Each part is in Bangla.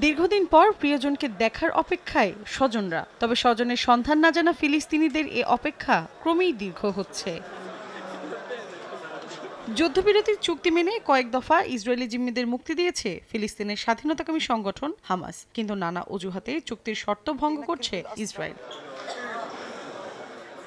দীর্ঘদিন পর প্রিয়জনকে দেখার অপেক্ষায় স্বজনরা, তবে স্বজনের সন্ধান না জানা ফিলিস্তিনিদের এ অপেক্ষা ক্রমেই দীর্ঘ হচ্ছে। যুদ্ধবিরতির চুক্তি মেনে কয়েক দফা ইসরায়েলি জিম্মিদের মুক্তি দিয়েছে ফিলিস্তিনের স্বাধীনতাকামী সংগঠন হামাস, কিন্তু নানা অজুহাতে চুক্তির শর্ত ভঙ্গ করছে ইসরায়েল।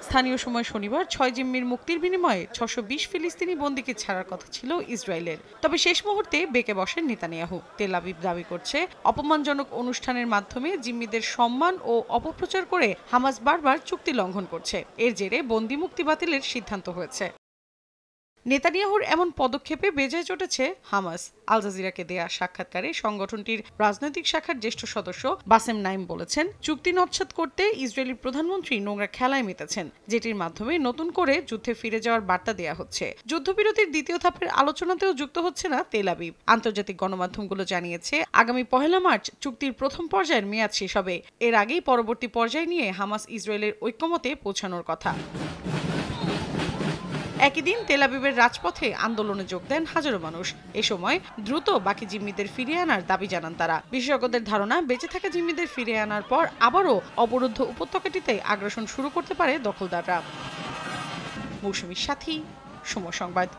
স্থানীয় সময় শনিবার ৬ জিম্মির মুক্তির বিনিময়ে ৬২০ ফিলিস্তিনি বন্দীকে ছাড়ার কথা ছিল ইসরায়েলের, তবে শেষ মুহূর্তে বেঁকে বসেন নেতানিয়াহু। তেল আবিব দাবি করছে অপমানজনক অনুষ্ঠানের মাধ্যমে জিম্মিদের সম্মান ও অপপ্রচার করে হামাস বারবার চুক্তি লঙ্ঘন করছে। এর জেরে বন্দী মুক্তি বাতিলের সিদ্ধান্ত হয়েছে। নেতানিয়াহুর এমন পদক্ষেপে বেজায় চটেছে হামাস। আল জাজিরাকে দেয়া সাক্ষাৎকারে সংগঠনটির রাজনৈতিক শাখার জ্যেষ্ঠ সদস্য বাসেম নাইম বলেছেন, চুক্তি নস্যাৎ করতে ইসরায়েলি প্রধানমন্ত্রী নোংরা খেলায় মেতেছেন, যেটির মাধ্যমে নতুন করে যুদ্ধে ফিরে যাওয়ার বার্তা দেয়া হচ্ছে। যুদ্ধবিরতির দ্বিতীয় ধাপের আলোচনাতেও যুক্ত হচ্ছে না তেল আবিব। আন্তর্জাতিক গণমাধ্যমগুলো জানিয়েছে, আগামী ১ মার্চ চুক্তির প্রথম পর্যায়ের মেয়াদ শেষ হবে। এর আগেই পরবর্তী পর্যায় নিয়ে হামাস ইসরায়েলের ঐক্যমতে পৌঁছানোর কথা। একই দিন তেল আবিবের রাজপথে আন্দোলনে যোগ দেন হাজারো মানুষ। এ সময় দ্রুত বাকি জিম্মিদের ফিরিয়ে আনার দাবি জানান তারা। বিশেষজ্ঞদের ধারণা, বেঁচে থাকা জিম্মিদের ফিরিয়ে আনার পর আবারও অবরুদ্ধ উপত্যকাটিতে আগ্রাসন শুরু করতে পারে দখলদাররা। মৌসুমীর সাথী, সময় সংবাদ।